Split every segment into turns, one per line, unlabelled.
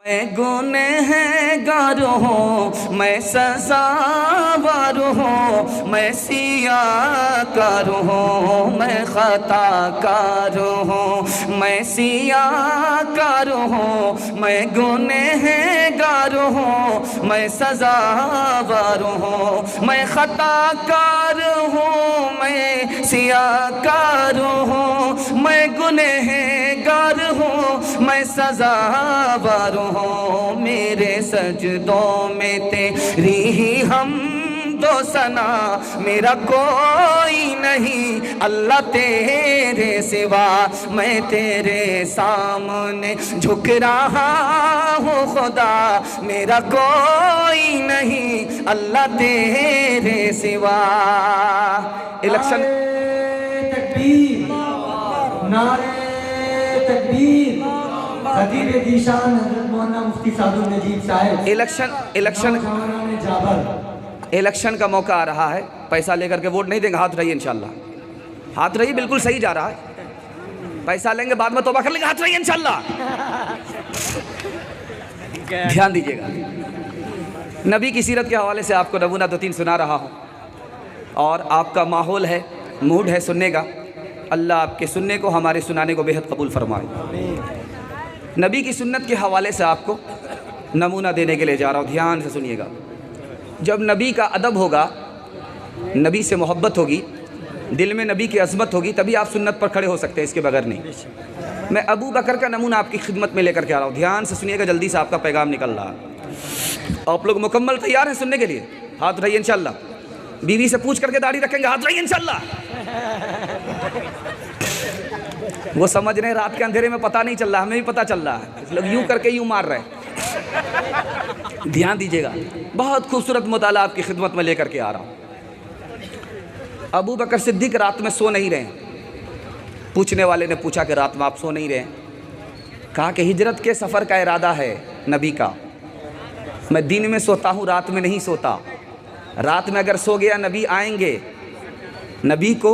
मैं गुनहगार हूँ, मैं सज़ावार हूँ, मैं सियाकार हूँ, मैं ख़ताकार हूँ, मैं सियाकार हूँ, मैं गुनहगार हूँ, मैं सज़ावार हूँ, मैं ख़ताकार हूँ, मैं सियाकार हूँ, मैं गुनहगार हूँ, मैं सज़ावार हूँ। मेरे सजदों में तेरी ही हम दो सना, मेरा कोई नहीं अल्लाह तेरे सिवा। मैं तेरे सामने झुक रहा हूँ खुदा, मेरा कोई नहीं अल्लाह तेरे सिवा। इलेक्शन
तकबीर, नारे तकबीर। खतीब ज़ीशान हज़रत मौलाना मुफ्ती सादुल नजीब साहब।
इलेक्शन का मौका आ रहा है, पैसा लेकर के वोट नहीं देंगे, हाथ रहिए इंशाल्लाह। हाथ रहिए, बिल्कुल सही जा रहा है। पैसा लेंगे बाद में तौबा कर लेंगे, हाथ रहिए इंशाल्लाह। ध्यान दीजिएगा, नबी की सीरत के हवाले से आपको नमूना 2-3 सुना रहा हूँ, और आपका माहौल है, मूड है सुनने का। अल्लाह आपके सुनने को, हमारे सुनाने को बेहद कबूल फरमाए। नबी की सुन्नत के हवाले से आपको नमूना देने के लिए जा रहा हूँ, ध्यान से सुनिएगा। जब नबी का अदब होगा, नबी से मोहब्बत होगी, दिल में नबी की अज़मत होगी, तभी आप सुन्नत पर खड़े हो सकते हैं, इसके बगैर नहीं। मैं अबू बकर का नमूना आपकी खिदमत में लेकर के आ रहा हूँ, ध्यान से सुनिएगा, जल्दी से आपका पैगाम निकल रहा है। आप लोग मुकम्मल तैयार हैं सुनने के लिए? हाथ रहिए इंशाल्लाह। बीवी से पूछ करके दाढ़ी रखेंगे, हाथ रहिए इंशाल्लाह। वो समझ रहे हैं रात के अंधेरे में पता नहीं चल रहा, हमें भी पता चल रहा है, लोग यूं करके यूं मार रहे हैं। ध्यान दीजिएगा, बहुत खूबसूरत मुताला आपकी खिदमत में लेकर के आ रहा हूँ। अबू बकर सिद्दीक रात में सो नहीं रहे। पूछने वाले ने पूछा कि रात में आप सो नहीं रहे? कहा कि हिजरत के सफ़र का इरादा है नबी का, मैं दिन में सोता हूँ, रात में नहीं सोता। रात में अगर सो गया नबी आएंगे, नबी को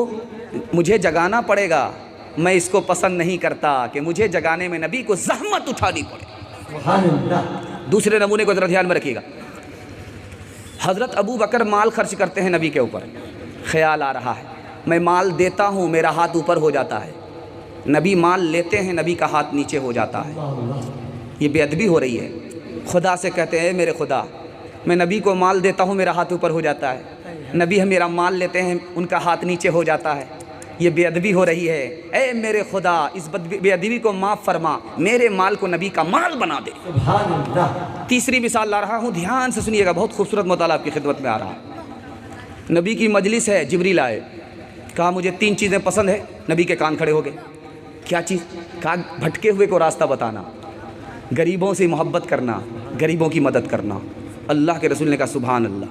मुझे जगाना पड़ेगा, मैं इसको पसंद नहीं करता कि मुझे जगाने में नबी को ज़हमत उठानी पड़े। दूसरे नमूने को ज़रा ध्यान में रखिएगा। हज़रत अबू बकर माल खर्च करते हैं नबी के ऊपर। ख्याल आ रहा है, मैं माल देता हूँ, मेरा हाथ ऊपर हो जाता है। नबी माल लेते हैं, नबी का हाथ नीचे हो जाता है। ये बेअदबी हो रही है। खुदा से कहते हैं, मेरे खुदा, मैं नबी को माल देता हूँ, मेरा हाथ ऊपर हो जाता है। नबी मेरा माल लेते हैं, उनका हाथ नीचे हो जाता है। ये बेअदबी हो रही है। ए मेरे खुदा, इस बेअदबी को माफ़ फरमा, मेरे माल को नबी का माल बना दे। तीसरी मिसाल ला रहा हूँ, ध्यान से सुनिएगा, बहुत खूबसूरत मुताला आपकी खिदमत में आ रहा है। नबी की मजलिस है, जिब्रील आए, कहा मुझे 3 चीज़ें पसंद है। नबी के कान खड़े हो गए। क्या चीज़? कहा भटके हुए को रास्ता बताना, गरीबों से मोहब्बत करना, गरीबों की मदद करना। अल्लाह के रसूल ने कहा सुभान अल्लाह।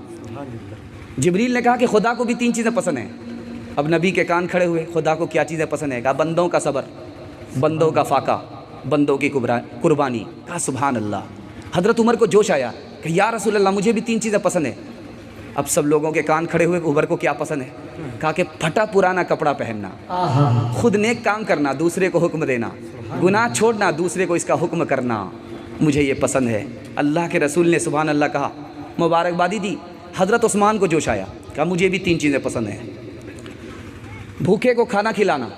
जिब्रील ने कहा कि खुदा को भी 3 चीज़ें पसंद हैं। अब नबी के कान खड़े हुए, खुदा को क्या चीज़ें पसंद है? कहा बंदों का सब्र, बंदों का फाका, बंदों की कुर्बानी। कहा सुभान अल्लाह। हज़रत उमर को जोश आया कि या रसूल अल्लाह, मुझे भी 3 चीज़ें पसंद है। अब सब लोगों के कान खड़े हुए, उमर को क्या पसंद है? कहा कि फटा पुराना कपड़ा पहनना, खुद नेक काम करना, दूसरे को हुक्म देना, गुनाह छोड़ना, दूसरे को इसका हुक्म करना, मुझे ये पसंद है। अल्लाह के रसूल ने सुभान अल्लाह कहा, मुबारकबादी दी। हज़रत उस्मान को जोश आया, कहा मुझे भी 3 चीज़ें पसंद हैं। भूखे को खाना खिलाना,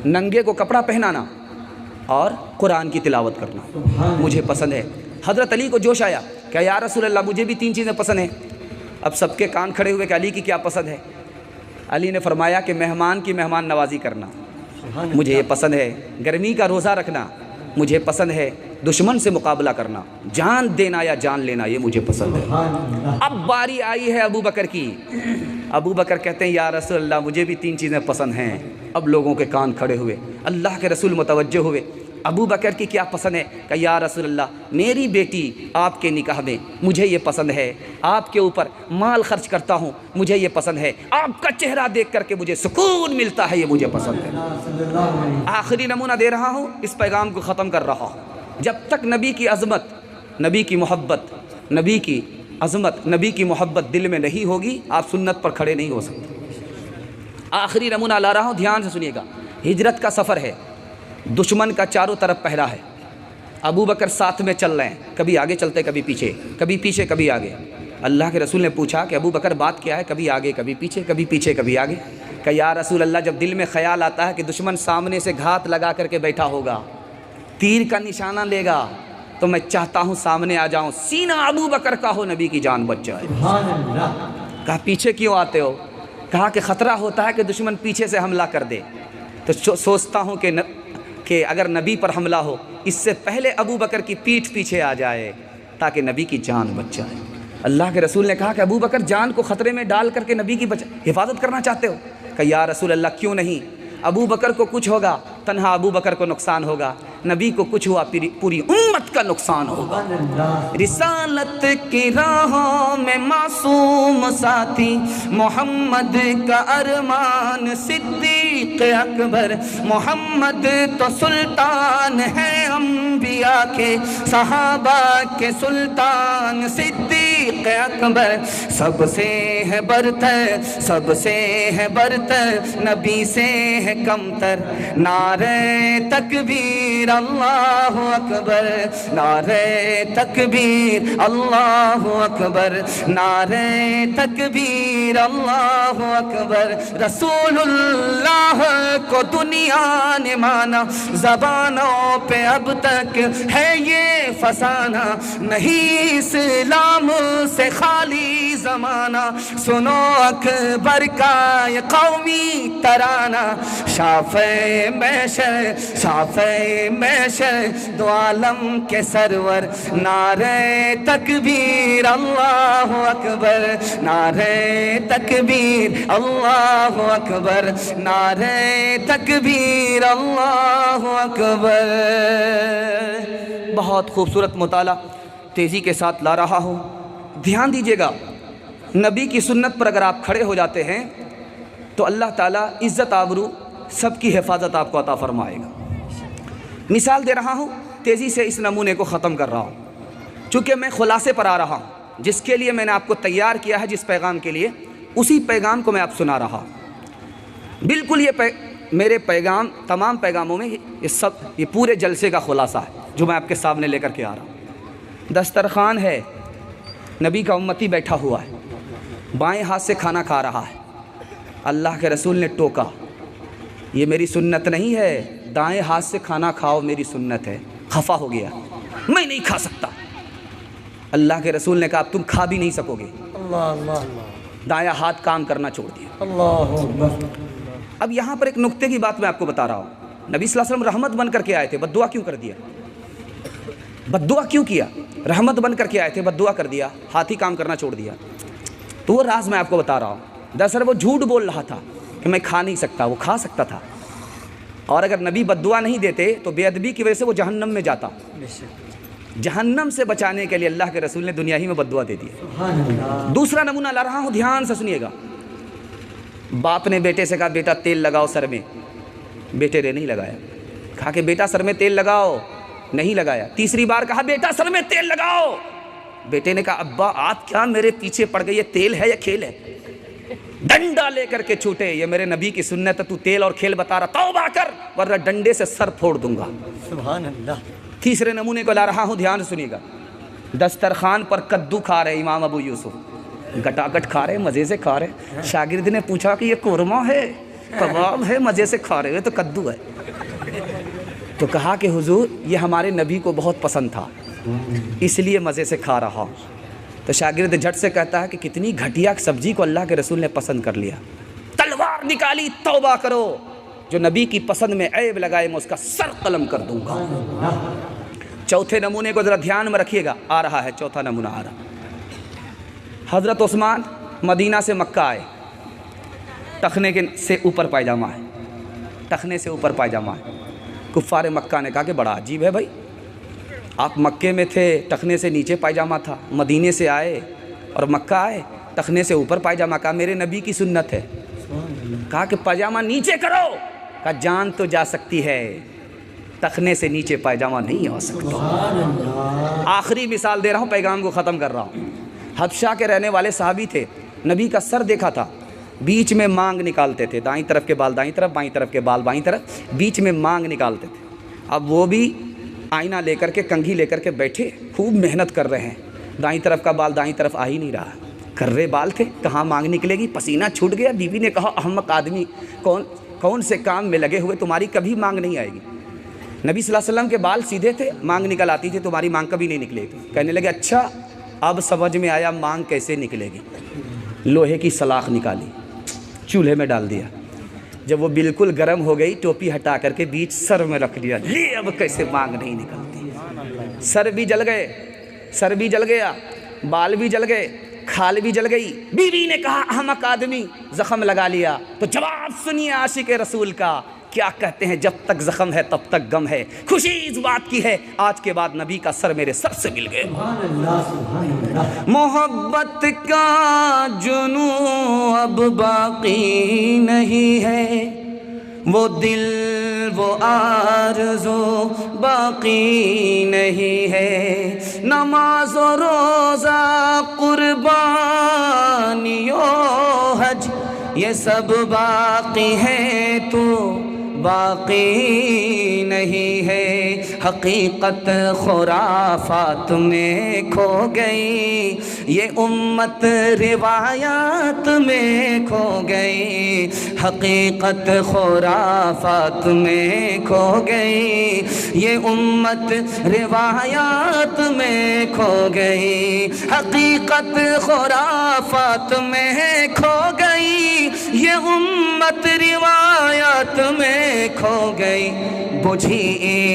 नंगे को कपड़ा पहनाना, और कुरान की तिलावत करना, मुझे पसंद है। हज़रत अली को जोश आया, क्या या रसूल अल्लाह, मुझे भी 3 चीज़ें पसंद हैं। अब सबके कान खड़े हुए कि अली की क्या पसंद है? अली ने फरमाया कि मेहमान की मेहमान नवाजी करना, मुझे ये पसंद है। गर्मी का रोज़ा रखना, मुझे पसंद है। दुश्मन से मुकाबला करना, जान देना या जान लेना, ये मुझे पसंद है। अब बारी आई है अबू बकर की। अबू बकर कहते हैं या रसूल अल्लाह, मुझे भी 3 चीज़ें पसंद हैं। अब लोगों के कान खड़े हुए, अल्लाह के रसूल मुतवज्जो हुए। अबू बकर की क्या पसंद है? कि या रसूल अल्लाह, मेरी बेटी आपके निकाह में, मुझे ये पसंद है। आपके ऊपर माल खर्च करता हूँ, मुझे ये पसंद है। आपका चेहरा देख करके मुझे सुकून मिलता है, ये मुझे पसंद है। आखिरी नमूना दे रहा हूँ, इस पैगाम को ख़त्म कर रहा हूँ। जब तक नबी की अज़मत, नबी की मोहब्बत, नबी की अज़मत, नबी की मोहब्बत दिल में नहीं होगी, आप सुन्नत पर खड़े नहीं हो सकते। आखिरी नमूना ला रहा हूँ, ध्यान से सुनिएगा। हिजरत का सफ़र है, दुश्मन का चारों तरफ पहरा है, अबू बकर साथ में चल रहे हैं, कभी आगे चलते कभी पीछे, कभी पीछे कभी आगे। अल्लाह के रसूल ने पूछा कि अबू बकर बात क्या है, कभी आगे कभी पीछे, कभी पीछे कभी आगे। कहा या रसूल अल्लाह, जब दिल में ख्याल आता है कि दुश्मन सामने से घात लगा करके बैठा होगा, तीर का निशाना लेगा, तो मैं चाहता हूँ सामने आ जाऊँ, सीना अबू बकर का हो, नबी की जान बच जाए। कहा पीछे क्यों आते हो? कहा कि ख़तरा होता है कि दुश्मन पीछे से हमला कर दे, तो सोचता हूँ कि अगर नबी पर हमला हो, इससे पहले अबू बकर की पीठ पीछे आ जाए ताकि नबी की जान बच जाए। अल्लाह के रसूल ने कहा कि अबू बकर जान को ख़तरे में डाल करके नबी की हिफाजत करना चाहते हो? कहा या रसूल अल्लाह क्यों नहीं, अबू बकर को कुछ होगा तन्हा अबू बकर को नुकसान होगा, नबी को कुछ हुआ पूरी उम्मत का नुकसान होगा। रिसालत की राहों में मासूम साथी मोहम्मद का अरमान सिद्दीक अकबर, मोहम्मद तो सुल्तान है अंबिया के, सहाबा के सुल्तान सिद्दीक अकबर, सबसे है बरतर, सबसे है बरतर, नबी से है कमतर। नारे तकबीर अल्लाहु अकबर, नारे तकबीर अल्लाहु अकबर, नारे तकबीर अल्लाहु अकबर। रसूलुल्लाह को दुनिया ने माना, ज़बानों पे अब तक है ये फसाना, नहीं इस्लाम से खाली ज़माना, सुनो अकबर का ये कौमी तराना, शाफ़े मैशर, शाफ़े मैशर, दो आलम के सरवर, नारे तकबीर अल्लाहु अकबर, नारे तकबीर अल्लाहु अकबर, नारे तकबीर अल्लाहु अकबर। बहुत खूबसूरत मुताला तेज़ी के साथ ला रहा हूँ, ध्यान दीजिएगा। नबी की सुन्नत पर अगर आप खड़े हो जाते हैं तो अल्लाह ताला इज़्ज़त आबरू सबकी हिफाजत आपको अता फरमाएगा। मिसाल दे रहा हूँ, तेज़ी से इस नमूने को ख़त्म कर रहा हूँ, चूँकि मैं खुलासे पर आ रहा हूँ, जिसके लिए मैंने आपको तैयार किया है, जिस पैगाम के लिए, उसी पैगाम को मैं आप सुना रहा हूँ। बिल्कुल मेरे पैगाम तमाम पैगामों में ये पूरे जलसे का खुलासा है जो मैं आपके सामने लेकर के आ रहा हूँ। दस्तरखान है, नबी का उम्मती बैठा हुआ है, बाएं हाथ से खाना खा रहा है। अल्लाह के रसूल ने टोका, ये मेरी सुन्नत नहीं है, दाएं हाथ से खाना खाओ मेरी सुन्नत है। खफा हो गया, मैं नहीं खा सकता। अल्लाह के रसूल ने कहा तुम खा भी नहीं सकोगे। दायां हाथ काम करना छोड़ दिया। अब यहाँ पर एक नुक्ते की बात मैं आपको बता रहा हूँ। नबी सल्लल्लाहु अलैहि वसल्लम रहमत बन करके आए थे, बद्दुआ क्यों कर दिया? बद्दुआ क्यों किया? रहमत बन करके आए थे, बद्दुआ कर दिया, हाथ ही काम करना छोड़ दिया। तो वो राज मैं आपको बता रहा हूँ। दरअसल वो झूठ बोल रहा था कि मैं खा नहीं सकता, वो खा सकता था। और अगर नबी बद्दुआ नहीं देते तो बेअदबी की वजह से वो जहन्नम में जाता। जहन्नम से बचाने के लिए अल्लाह के रसूल ने दुनिया ही में बद्दुआ दे दी। दूसरा नमूना ला रहा हूँ, ध्यान से सुनिएगा। बाप ने बेटे से कहा बेटा तेल लगाओ सर में, बेटे ने नहीं लगाया। कहा कि बेटा सर में तेल लगाओ, नहीं लगाया। तीसरी बार कहा बेटा सर में तेल लगाओ, बेटे ने कहा अब्बा आप क्या मेरे पीछे पड़ गए, ये तेल है या खेल है? डंडा लेकर के छूटे, ये मेरे नबी की सुन्नत है, तू तेल और खेल बता रहा, तौबा कर वरना डंडे से सर फोड़ दूंगा। सुभान अल्लाह। तीसरे नमूने को ला रहा हूँ, ध्यान सुनिएगा। दस्तरखान पर कद्दू खा रहे इमाम अबू यूसुफ, गटागट खा रहे, मज़े से खा रहे। शागिर्द ने पूछा कि ये कोरमा है, कबाब है, मज़े से खा रहे हो, तो कद्दू है। तो कहा कि हुजूर ये हमारे नबी को बहुत पसंद था, इसलिए मज़े से खा रहा हूँ। तो शागिर्द झट से कहता है कि कितनी घटिया सब्जी को अल्लाह के रसूल ने पसंद कर लिया। तलवार निकाली, तौबा करो, जो नबी की पसंद में ऐब लगाए मैं उसका सर कलम कर दूंगा। चौथे नमूने को ज़रा ध्यान में रखिएगा, आ रहा है चौथा नमूना आ रहा। हज़रत उस्मान मदीना से मक्का आए, टखने के से ऊपर पायजामा है, टखने से ऊपर पायजामा है। कुफ़ार मक्का ने कहा कि बड़ा अजीब है भाई, आप मक्के में थे टखने से नीचे पायजामा था, मदीने से आए और मक्का आए टखने से ऊपर पायजामा। कहा मेरे नबी की सुन्नत है। कहा कि पायजामा नीचे करो। कहा जान तो जा सकती है, टखने से नीचे पायजामा नहीं हो सकता। आखिरी मिसाल दे रहा हूँ, पैगाम को ख़त्म कर रहा हूँ। हबशा के रहने वाले साहबी थे, नबी का सर देखा था, बीच में मांग निकालते थे, दाईं तरफ के बाल दाईं तरफ, बाईं तरफ के बाल बाईं तरफ, बीच में मांग निकालते थे। अब वो भी आईना लेकर के, कंघी लेकर के बैठे, खूब मेहनत कर रहे हैं। दाईं तरफ का बाल दाईं तरफ आ ही नहीं रहा, कर्रे बाल थे, कहाँ मांग निकलेगी, पसीना छूट गया। बीवी ने कहा, अहमक आदमी, कौन से काम में लगे हुए, तुम्हारी कभी मांग नहीं आएगी। नबी सल्लल्लाहु अलैहि वसल्लम के बाल सीधे थे, मांग निकल आती थी, तुम्हारी मांग कभी नहीं निकलेगी। कहने लगे, अच्छा अब समझ में आया मांग कैसे निकलेगी। लोहे की सलाख निकाली, चूल्हे में डाल दिया। जब वो बिल्कुल गर्म हो गई, टोपी हटा करके बीच सर में रख लिया। ले अब कैसे मांग नहीं निकलती। सर भी जल गए, सर भी जल गया, बाल भी जल गए, खाल भी जल गई। बीवी ने कहा, अहमक आदमी, जख्म लगा लिया। तो जवाब सुनिए आशिक रसूल का, क्या कहते हैं, जब तक जख्म है तब तक गम है। खुशी इस बात की है, आज के बाद नबी का सर मेरे सर से मिल गए। मोहब्बत का जुनू अब बाकी नहीं है, वो दिल वो आरज़ू बाकी नहीं है। नमाज और रोज़ा कुर्बानियों हज ये सब बाकी है, तो बाकी नहीं है। हकीकत खुराफात में खो गई, ये उम्मत रिवायात में खो गई। हकीकत खुराफात में खो गई, ये उम्मत रिवायात में खो गई। हकीकत खुराफात में खो गई, ये उम्मत रिवायात में खो गई। बुझी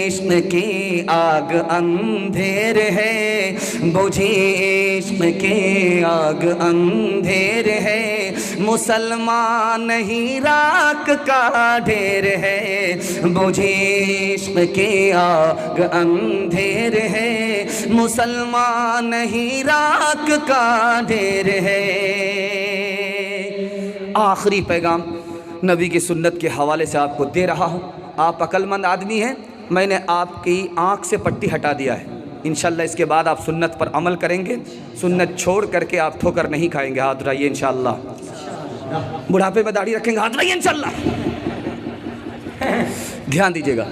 इश्क की आग अंधेर है, बुझी इश्क की आग अंधेर है। मुसलमान नहीं राख का ढेर है, बुझी इश्क की आग अंधेर है। मुसलमान नहीं राख का ढेर है। आखिरी पैगाम नबी की सुन्नत के हवाले से आपको दे रहा हूँ। आप अक्लमंद आदमी हैं, मैंने आपकी आँख से पट्टी हटा दिया है। इंशाअल्लाह इसके बाद आप सुन्नत पर अमल करेंगे, सुन्नत छोड़ करके आप ठोकर नहीं खाएंगे। हाथ उठाइए इंशाअल्लाह। बुढ़ापे में दाढ़ी रखेंगे, हाथ उठाइए इंशाअल्लाह। ध्यान दीजिएगा,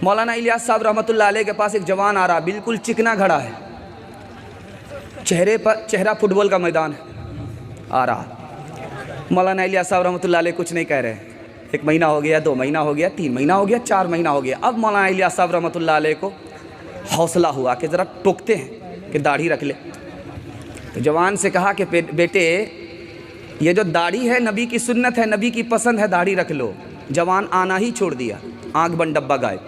मौलाना इलियास साहब रहमतुल्लाह अलैह के पास एक जवान आ रहा, बिल्कुल चिकना घड़ा है, चेहरे पर चेहरा फुटबॉल का मैदान है, आ रहा। मौलाना इलियास साहब रहमतुल्लाह अलैह कुछ नहीं कह रहे। 1 महीना हो गया, 2 महीना हो गया, 3 महीना हो गया, 4 महीना हो गया। अब मौलाना इलियास साहब रहमतुल्लाह अलैह को हौसला हुआ कि ज़रा टोकते हैं कि दाढ़ी रख ले। तो जवान से कहा कि बेटे ये जो दाढ़ी है नबी की सुन्नत है, नबी की पसंद है, दाढ़ी रख लो। जवान आना ही छोड़ दिया, आँख बंद डब्बा गायब।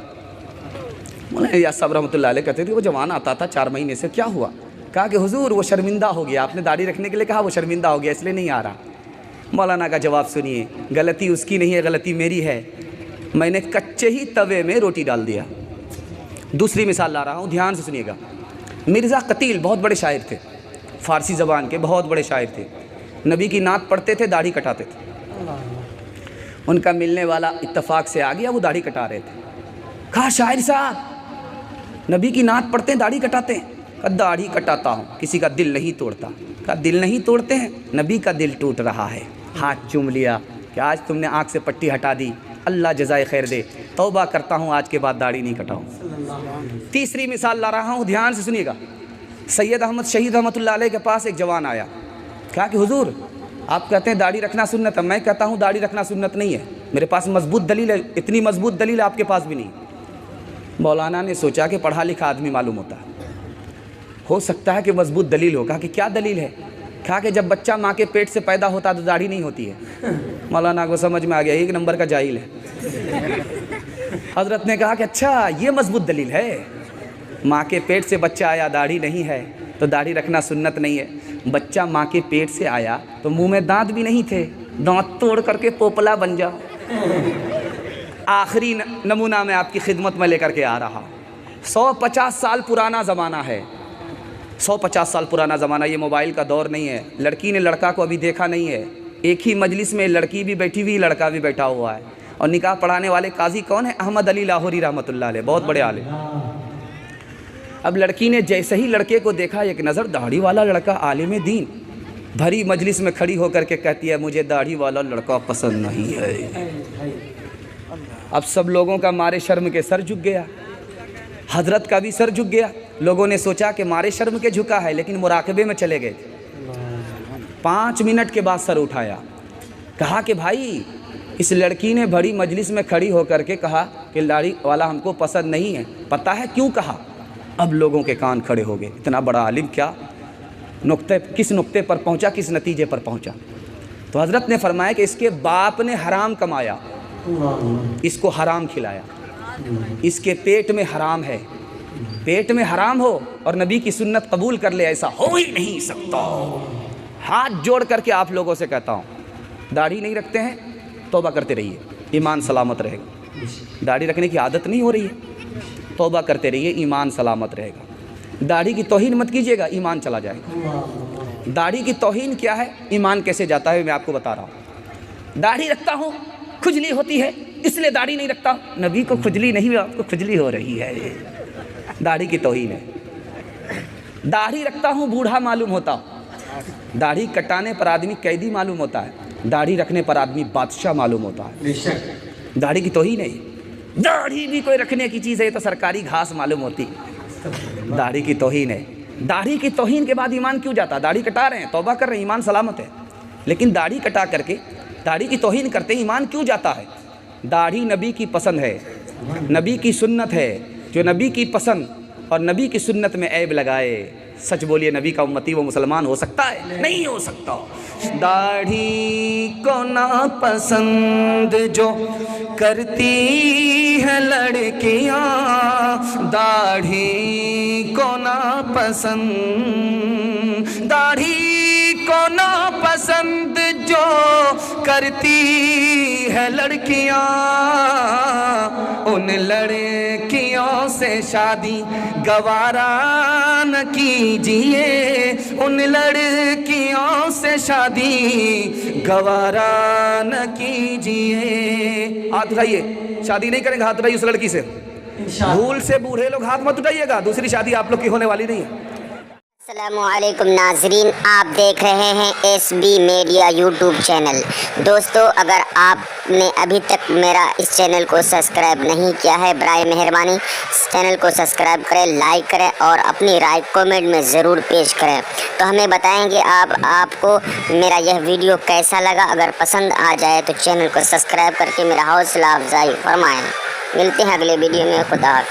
मौलाना इलियास साहब रहमतुल्लाह अलैह कहते थे वो जवान आता था 4 महीने से, क्या हुआ? कहा कि हुजूर वो शर्मिंदा हो गया, आपने दाढ़ी रखने के लिए कहा, वो शर्मिंदा हो गया इसलिए नहीं आ रहा। मौलाना का जवाब सुनिए, गलती उसकी नहीं है, गलती मेरी है। मैंने कच्चे ही तवे में रोटी डाल दिया। दूसरी मिसाल ला रहा हूँ, ध्यान से सुनिएगा। मिर्ज़ा कतील बहुत बड़े शायर थे, फ़ारसी ज़बान के बहुत बड़े शायर थे। नबी की नात पढ़ते थे, दाढ़ी कटाते थे। उनका मिलने वाला इत्तफाक से आ गया, वो दाढ़ी कटा रहे थे। कहा शायर साहब नबी की नात पढ़ते हैं, दाढ़ी कटाते हैं? कहा दाढ़ी कटाता हूँ, किसी का दिल नहीं तोड़ता। कहा दिल नहीं तोड़ते हैं? नबी का दिल टूट रहा है। हाथ चूम लिया कि आज तुमने आँख से पट्टी हटा दी, अल्लाह जज़ाए खैर दे, तौबा करता हूँ आज के बाद दाढ़ी नहीं कटाऊँ। तीसरी मिसाल ला रहा हूँ, ध्यान से सुनिएगा। सैयद अहमद शहीद रहमतुल्लाह अलैह के पास एक जवान आया, कहा कि हुजूर आप कहते हैं दाढ़ी रखना सुन्नत है, मैं कहता हूँ दाढ़ी रखना सुन्नत नहीं है, मेरे पास मजबूत दलील है। इतनी मजबूत दलील आपके पास भी नहीं। मौलाना ने सोचा कि पढ़ा लिखा आदमी मालूम होता है, हो सकता है कि मजबूत दलील हो। कहा कि क्या दलील है? कहा कि जब बच्चा माँ के पेट से पैदा होता तो दाढ़ी नहीं होती है। मौलाना को समझ में आ गया, 1 नंबर का जाहिल है। हजरत ने कहा कि अच्छा ये मजबूत दलील है, माँ के पेट से बच्चा आया, दाढ़ी नहीं है तो दाढ़ी रखना सुन्नत नहीं है। बच्चा माँ के पेट से आया तो मुंह में दांत भी नहीं थे, दांत तोड़ करके पोपला बन जाओ। आखिरी नमूना मैं आपकी खिदमत में लेकर के आ रहा। 150 साल पुराना ज़माना है, 150 साल पुराना ज़माना। ये मोबाइल का दौर नहीं है। लड़की ने लड़का को अभी देखा नहीं है, एक ही मजलिस में लड़की भी बैठी हुई, लड़का भी बैठा हुआ है। और निकाह पढ़ाने वाले काजी कौन है? अहमद अली लाहौरी रहमतुल्लाह अलैह, बहुत बड़े आलिम। अब लड़की ने जैसे ही लड़के को देखा, एक नज़र दाढ़ी वाला लड़का, आलिम दीन, भरी मजलिस में खड़ी होकर के कहती है मुझे दाढ़ी वाला लड़का पसंद नहीं है। अब सब लोगों का मारे शर्म के सर झुक गया। हजरत का भी सर झुक गया। लोगों ने सोचा कि मारे शर्म के झुका है, लेकिन मुराकबे में चले गए। 5 मिनट के बाद सर उठाया, कहा कि भाई इस लड़की ने बड़ी मजलिस में खड़ी होकर के कहा कि दाढ़ी वाला हमको पसंद नहीं है। पता है क्यों कहा? अब लोगों के कान खड़े हो गए। इतना बड़ा आलिम क्या नुक्ते, किस नुक्ते पर पहुंचा, किस नतीजे पर पहुंचा? तो हज़रत ने फरमाया कि इसके बाप ने हराम कमाया, इसको हराम खिलाया, इसके पेट में हराम है। पेट में हराम हो और नबी की सुन्नत कबूल कर ले, ऐसा हो ही नहीं सकता। हाथ जोड़ करके आप लोगों से कहता हूँ, दाढ़ी नहीं रखते हैं, तौबा करते रहिए, ईमान सलामत रहेगा। दाढ़ी रखने की आदत नहीं हो रही है, तौबा करते रहिए, ईमान सलामत रहेगा। दाढ़ी की तौहीन मत कीजिएगा, ईमान चला जाएगा। दाढ़ी की तौहीन क्या है, ईमान कैसे जाता है, मैं आपको बता रहा हूँ। दाढ़ी रखता हूँ, खुजली होती है, इसलिए दाढ़ी नहीं रखता। नबी को खुजली नहीं, आपको खुजली हो रही है, दाढ़ी की तौहीन है। दाढ़ी रखता हूँ, बूढ़ा मालूम होता हूँ। दाढ़ी कटाने पर आदमी कैदी मालूम होता है, दाढ़ी रखने पर आदमी बादशाह मालूम होता है। दाढ़ी की तौहीन है। दाढ़ी भी कोई रखने की चीज़ है तो सरकारी घास मालूम होती। दाढ़ी की तौहीन है। दाढ़ी की तौहीन के बाद ईमान क्यों जाता? दाढ़ी कटा रहे हैं, तौबा कर रहे हैं, ईमान सलामत है, लेकिन दाढ़ी कटा करके दाढ़ी की तौहीन करते ईमान क्यों जाता है? दाढ़ी नबी की पसंद है, नबी की सुन्नत है। जो नबी की पसंद और नबी की सुन्नत में ऐब लगाए, सच बोलिए, नबी का उम्मती वो मुसलमान हो सकता है? नहीं हो सकता। दाढ़ी को ना पसंद जो करती है लड़कियां, दाढ़ी को ना पसंद, दाढ़ी को ना पसंद जो करती है लड़कियां, उन लड़कियों से शादी गवारा न कीजिए, उन लड़कियों से शादी गवारा न कीजिए। हाथ उठाइए, शादी नहीं करेंगे, हाथ उठाइए उस लड़की से। भूल से बूढ़े लोग हाथ मत उठाइएगा, दूसरी शादी आप लोग की होने वाली नहीं है।
अस्सलामुअलैकुम नाजरीन, आप देख रहे हैं SB मीडिया यूट्यूब चैनल। दोस्तों, अगर आपने अभी तक मेरा इस चैनल को सब्सक्राइब नहीं किया है, बराए मेहरबानी इस चैनल को सब्सक्राइब करें, लाइक करें और अपनी राय कमेंट में ज़रूर पेश करें। तो हमें बताएंगे आपको मेरा यह वीडियो कैसा लगा। अगर पसंद आ जाए तो चैनल को सब्सक्राइब करके मेरा हौसला अफजाई फरमाएँ। मिलते हैं अगले वीडियो में। खुदा।